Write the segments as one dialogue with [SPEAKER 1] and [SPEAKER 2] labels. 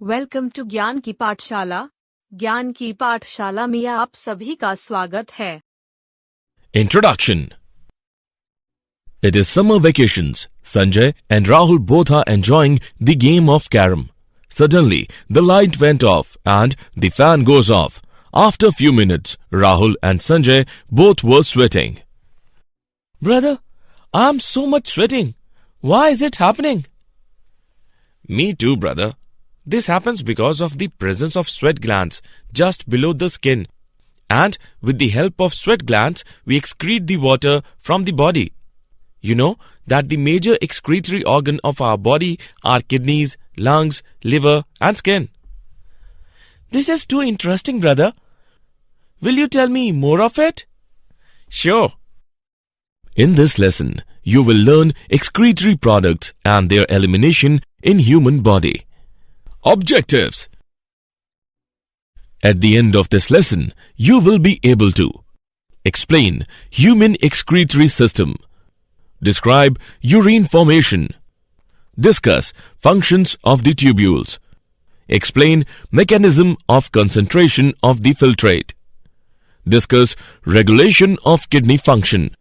[SPEAKER 1] Welcome to ज्ञान की पाठशाला। ज्ञान की पाठशाला में आप सभी का स्वागत है।
[SPEAKER 2] Introduction. It is summer vacations. Sanjay and Rahul both are enjoying the game of carom. Suddenly, the light went off and the fan goes off. After few minutes, Rahul and Sanjay both were sweating. Brother, I'm so much sweating. Why is it happening? Me too, brother. This happens because of the presence of sweat glands just below the skin. And with the help of sweat glands, we excrete the water from the body. You know that the major excretory organ of our body are kidneys, lungs, liver and skin. This is too interesting, brother. Will you tell me more of it? Sure. In this lesson, you will learn excretory products and their elimination in human body. Objectives. At the end of this lesson, you will be able to explain human excretory system, describe urine formation, discuss functions of the tubules, explain mechanism of concentration of the filtrate, discuss regulation of kidney function,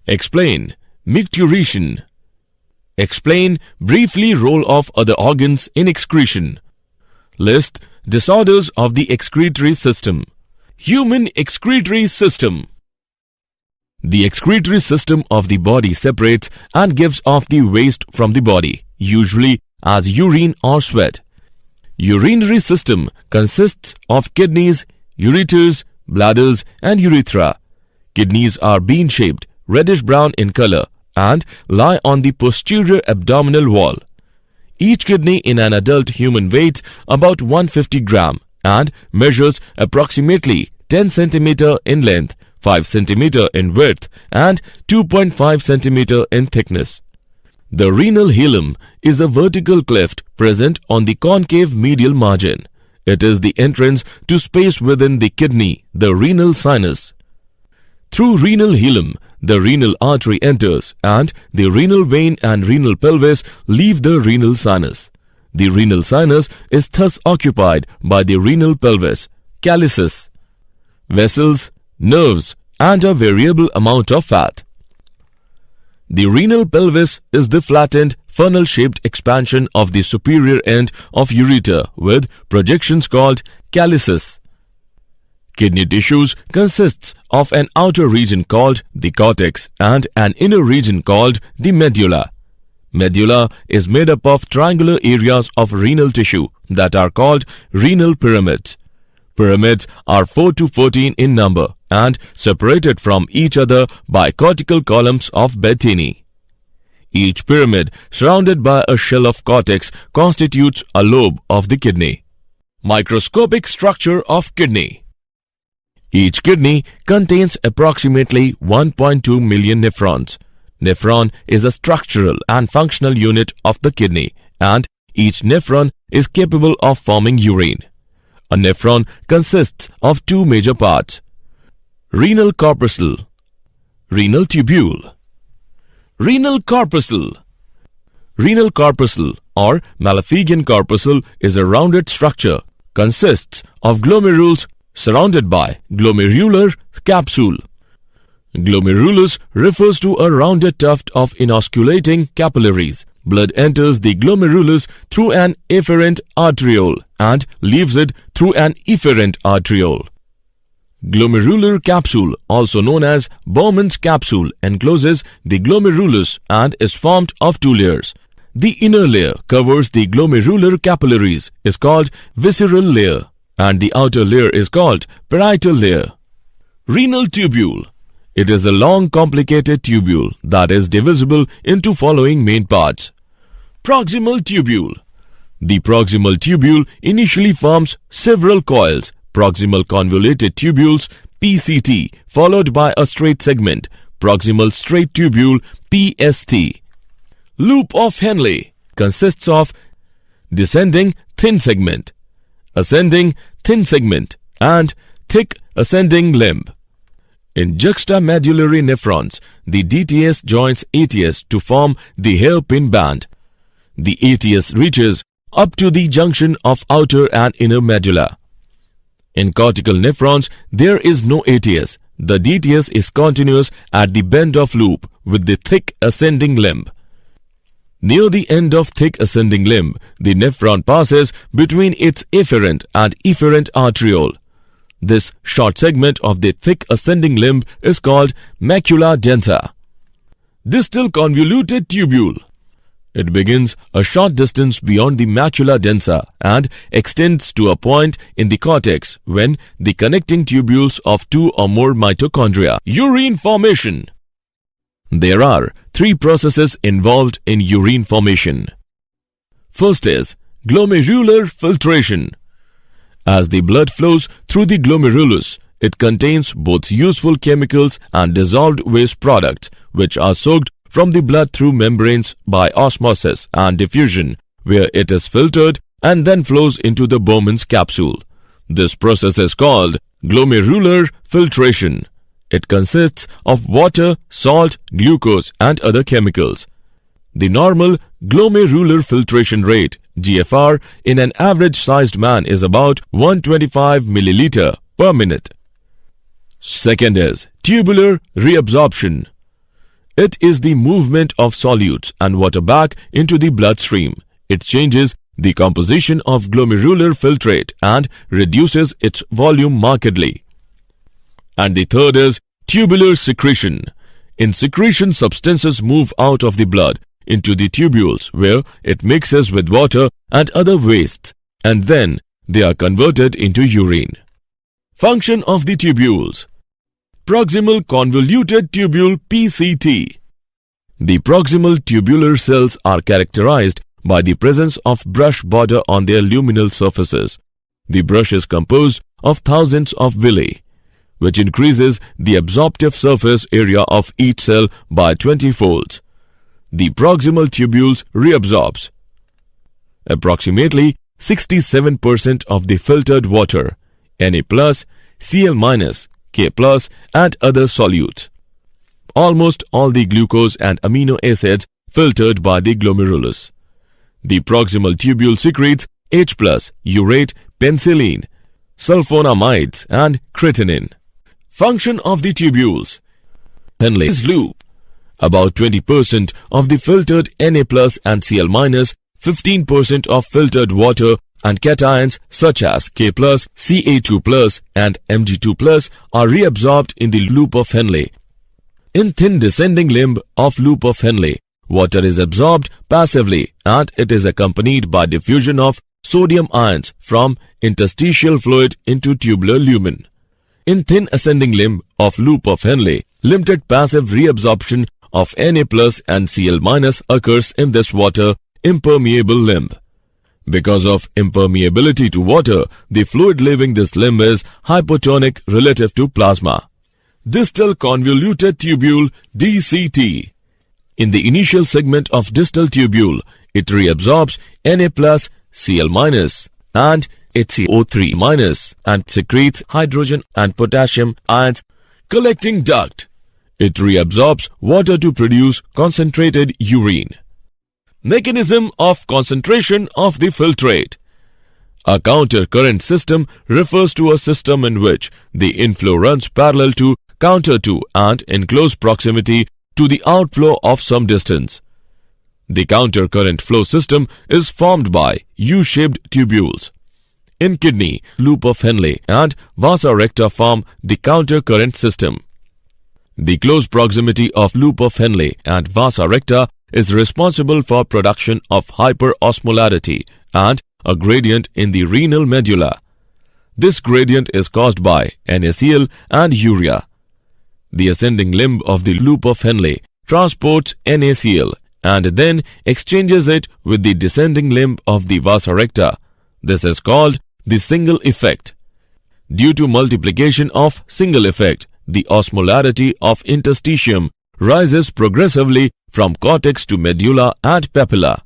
[SPEAKER 2] explain micturition, explain briefly role of other organs in excretion, list disorders of the excretory system. Human excretory system. The excretory system of the body separates and gives off the waste from the body, usually as urine or sweat. Urinary system consists of kidneys, ureters, bladders and urethra. Kidneys are bean-shaped, reddish-brown in color and lie on the posterior abdominal wall. Each kidney in an adult human weighs about 150 gram and measures approximately 10 cm in length, 5 cm in width and 2.5 cm in thickness. The renal hilum is a vertical cleft present on the concave medial margin. It is the entrance to space within the kidney, the renal sinus. Through renal hilum, the renal artery enters and the renal vein and renal pelvis leave the renal sinus. The renal sinus is thus occupied by the renal pelvis, calyces, vessels, nerves and a variable amount of fat. The renal pelvis is the flattened, funnel-shaped expansion of the superior end of ureter with projections called calyces. Kidney tissues consists of an outer region called the cortex and an inner region called the medulla. Medulla is made up of triangular areas of renal tissue that are called renal pyramids. Pyramids are 4 to 14 in number and separated from each other by cortical columns of Bettini. Each pyramid, surrounded by a shell of cortex, constitutes a lobe of the kidney. Microscopic structure of kidney. Each kidney contains approximately 1.2 million nephrons. Nephron is a structural and functional unit of the kidney, and each nephron is capable of forming urine. A nephron consists of two major parts: renal corpuscle, renal tubule. Renal corpuscle. Renal corpuscle or Malpighian corpuscle is a rounded structure, consists of glomerules surrounded by glomerular capsule. Glomerulus refers to a rounded tuft of inosculating capillaries. Blood enters the glomerulus through an afferent arteriole and leaves it through an efferent arteriole. Glomerular capsule, also known as Bowman's capsule, encloses the glomerulus and is formed of two layers. The inner layer covers the glomerular capillaries, is called visceral layer, and the outer layer is called parietal layer. Renal tubule. It is a long complicated tubule that is divisible into following main parts. Proximal tubule. The proximal tubule initially forms several coils, proximal convoluted tubules PCT, followed by a straight segment, proximal straight tubule PST. Loop of Henle consists of descending thin segment, ascending thin segment and thick ascending limb. In juxtamedullary nephrons, the DTS joins ATS to form the hairpin band. The ATS reaches up to the junction of outer and inner medulla. In cortical nephrons, there is no ATS. The DTS is continuous at the bend of loop with the thick ascending limb. Near the end of thick ascending limb, the nephron passes between its afferent and efferent arteriole. This short segment of the thick ascending limb is called macula densa. Distal convoluted tubule. It begins a short distance beyond the macula densa and extends to a point in the cortex when the connecting tubules of two or more mitochondria. Urine formation. There are three processes involved in urine formation. First is glomerular filtration. As the blood flows through the glomerulus, it contains both useful chemicals and dissolved waste products, which are soaked from the blood through membranes by osmosis and diffusion, where it is filtered and then flows into the Bowman's capsule. This process is called glomerular filtration. It consists of water, salt, glucose and other chemicals. The normal glomerular filtration rate, GFR, in an average-sized man is about 125 milliliter per minute. Second is tubular reabsorption. It is the movement of solutes and water back into the bloodstream. It changes the composition of glomerular filtrate and reduces its volume markedly. And the third is tubular secretion. In secretion, substances move out of the blood into the tubules where it mixes with water and other wastes, and then they are converted into urine. Function of the tubules. Proximal convoluted tubule PCT. The proximal tubular cells are characterized by the presence of brush border on their luminal surfaces. The brush is composed of thousands of villi, which increases the absorptive surface area of each cell by 20 folds. The proximal tubules reabsorbs approximately 67% of the filtered water, Na+, Cl-, K+, and other solutes. Almost all the glucose and amino acids filtered by the glomerulus. The proximal tubule secretes H+, urate, penicillin, sulfonamides, and creatinine. Function of the tubules. Henle's loop. About 20% of the filtered Na+ and Cl-, 15% of filtered water and cations such as K+, Ca2+, and Mg2+ are reabsorbed in the loop of Henle. In thin descending limb of loop of Henle, water is absorbed passively and it is accompanied by diffusion of sodium ions from interstitial fluid into tubular lumen. In thin ascending limb of loop of Henle, limited passive reabsorption of Na+ and Cl- occurs in this water impermeable limb. Because of impermeability to water, the fluid leaving this limb is hypotonic relative to plasma. Distal convoluted tubule DCT. In the initial segment of distal tubule, it reabsorbs Na+, Cl- and HCO3- and secretes hydrogen and potassium ions. Collecting duct. It reabsorbs water to produce concentrated urine. Mechanism of concentration of the filtrate. A counter current system refers to a system in which the inflow runs parallel to, counter to, and in close proximity to the outflow of some distance. The counter current flow system is formed by U-shaped tubules. In kidney, loop of Henle and vasa recta form the counter current system. The close proximity of loop of Henle and vasa recta is responsible for production of hyperosmolarity and a gradient in the renal medulla. This gradient is caused by NaCl and urea. The ascending limb of the loop of Henle transports NaCl and then exchanges it with the descending limb of the vasa recta. This is called the single effect. Due to multiplication of single effect, the osmolarity of interstitium rises progressively from cortex to medulla and papilla.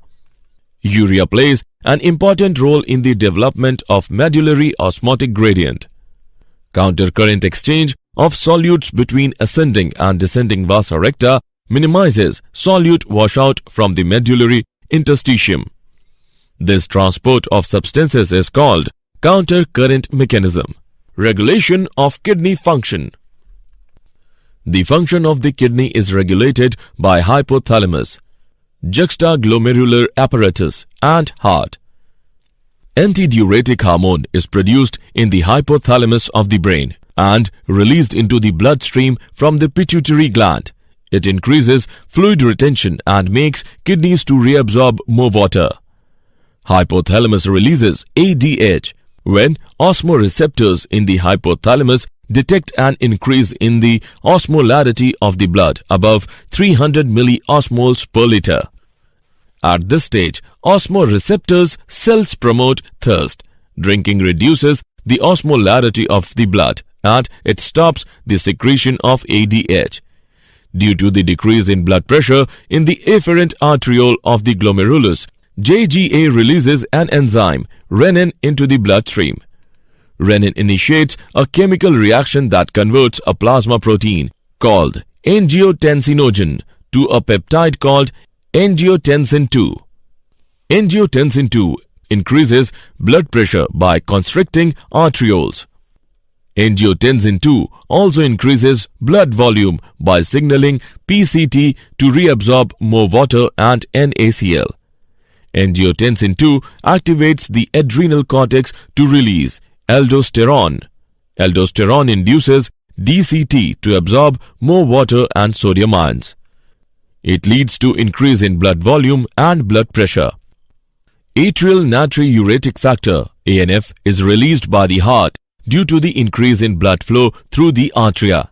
[SPEAKER 2] Urea plays an important role in the development of medullary osmotic gradient. Countercurrent exchange of solutes between ascending and descending vasa recta minimizes solute washout from the medullary interstitium. This transport of substances is called counter-current mechanism. Regulation of kidney function. The function of the kidney is regulated by hypothalamus, juxtaglomerular apparatus, and heart. Antidiuretic hormone is produced in the hypothalamus of the brain and released into the bloodstream from the pituitary gland. It increases fluid retention and makes kidneys to reabsorb more water. Hypothalamus releases ADH when osmoreceptors in the hypothalamus detect an increase in the osmolarity of the blood above 300 milliosmoles per liter. At this stage, osmoreceptors cells promote thirst. Drinking reduces the osmolarity of the blood and it stops the secretion of ADH. Due to the decrease in blood pressure in the efferent arteriole of the glomerulus, JGA releases an enzyme, renin, into the bloodstream. Renin initiates a chemical reaction that converts a plasma protein called angiotensinogen to a peptide called angiotensin II. Angiotensin II increases blood pressure by constricting arterioles. Angiotensin II also increases blood volume by signaling PCT to reabsorb more water and NaCl. Angiotensin II activates the adrenal cortex to release aldosterone. Aldosterone induces DCT to absorb more water and sodium ions. It leads to increase in blood volume and blood pressure. Atrial natriuretic factor (ANF) is released by the heart due to the increase in blood flow through the atria.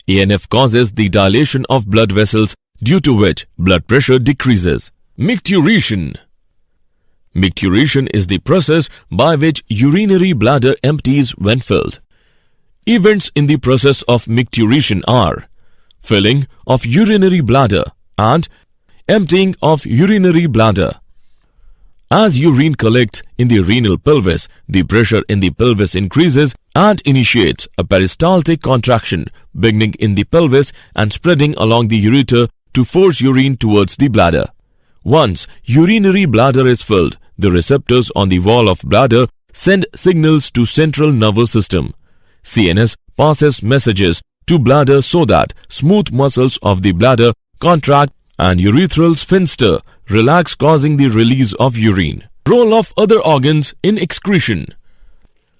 [SPEAKER 2] ANF causes the dilation of blood vessels, due to which blood pressure decreases. Micturition. Micturition is the process by which urinary bladder empties when filled. Events in the process of micturition are filling of urinary bladder and emptying of urinary bladder. As urine collects in the renal pelvis, the pressure in the pelvis increases and initiates a peristaltic contraction beginning in the pelvis and spreading along the ureter to force urine towards the bladder. Once urinary bladder is filled, the receptors on the wall of bladder send signals to central nervous system. CNS passes messages to bladder so that smooth muscles of the bladder contract and urethral sphincter relax, causing the release of urine. Role of other organs in excretion.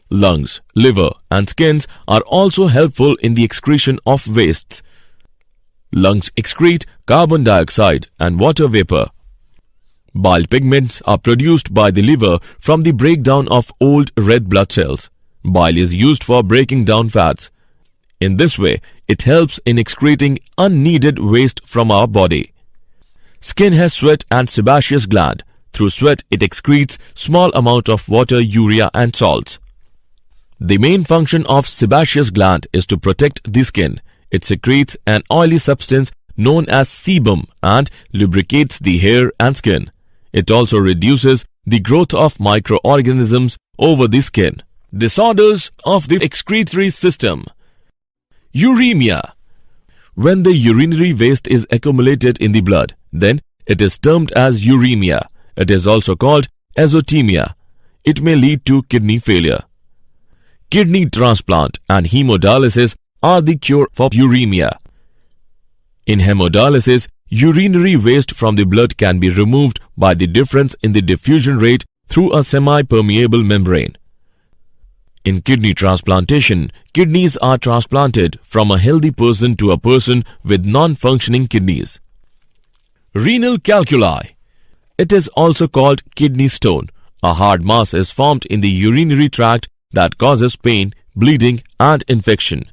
[SPEAKER 2] Lungs, liver and skins are also helpful in the excretion of wastes. Lungs excrete carbon dioxide and water vapor. Bile pigments are produced by the liver from the breakdown of old red blood cells. Bile is used for breaking down fats. In this way, it helps in excreting unneeded waste from our body. Skin has sweat and sebaceous gland. Through sweat, it excretes small amount of water, urea and salts. The main function of sebaceous gland is to protect the skin. It secretes an oily substance known as sebum and lubricates the hair and skin. It also reduces the growth of microorganisms over the skin. Disorders of the excretory system. Uremia. When the urinary waste is accumulated in the blood, then it is termed as uremia. It is also called azotemia. It may lead to kidney failure. Kidney transplant and hemodialysis are the cure for uremia. In hemodialysis, urinary waste from the blood can be removed by the difference in the diffusion rate through a semi-permeable membrane. In kidney transplantation, kidneys are transplanted from a healthy person to a person with non-functioning kidneys. Renal calculi. It is also called kidney stone. A hard mass is formed in the urinary tract that causes pain, bleeding and infection.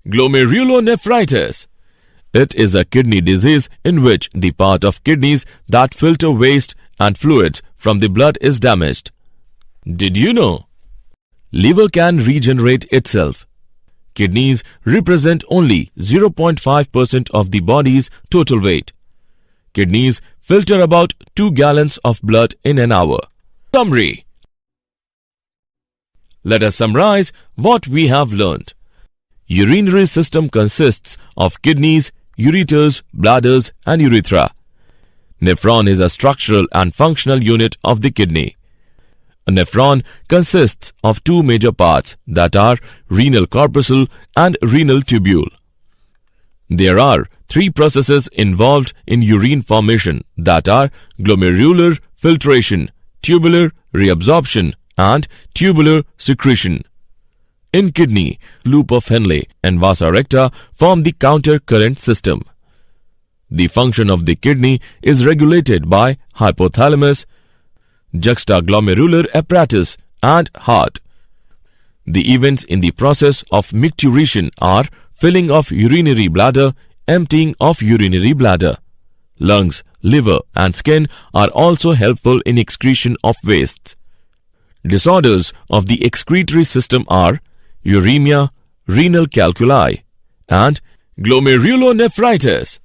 [SPEAKER 2] Glomerulonephritis. It is a kidney disease in which the part of kidneys that filter waste and fluids from the blood is damaged. Did you know? Liver can regenerate itself. Kidneys represent only 0.5% of the body's total weight. Kidneys filter about 2 gallons of blood in an hour. Summary. Let us summarize what we have learned. Urinary system consists of kidneys, ureters, bladders and urethra. Nephron is a structural and functional unit of the kidney. A nephron consists of two major parts, that are renal corpuscle and renal tubule. There are three processes involved in urine formation, that are glomerular filtration, tubular reabsorption, and tubular secretion. In kidney, loop of Henle and vasa recta form the counter current system. The function of the kidney is regulated by hypothalamus, juxtaglomerular apparatus, and heart. The events in the process of micturition are filling of urinary bladder, emptying of urinary bladder. Lungs, liver, and skin are also helpful in excretion of wastes. Disorders of the excretory system are uremia, renal calculi, and glomerulonephritis.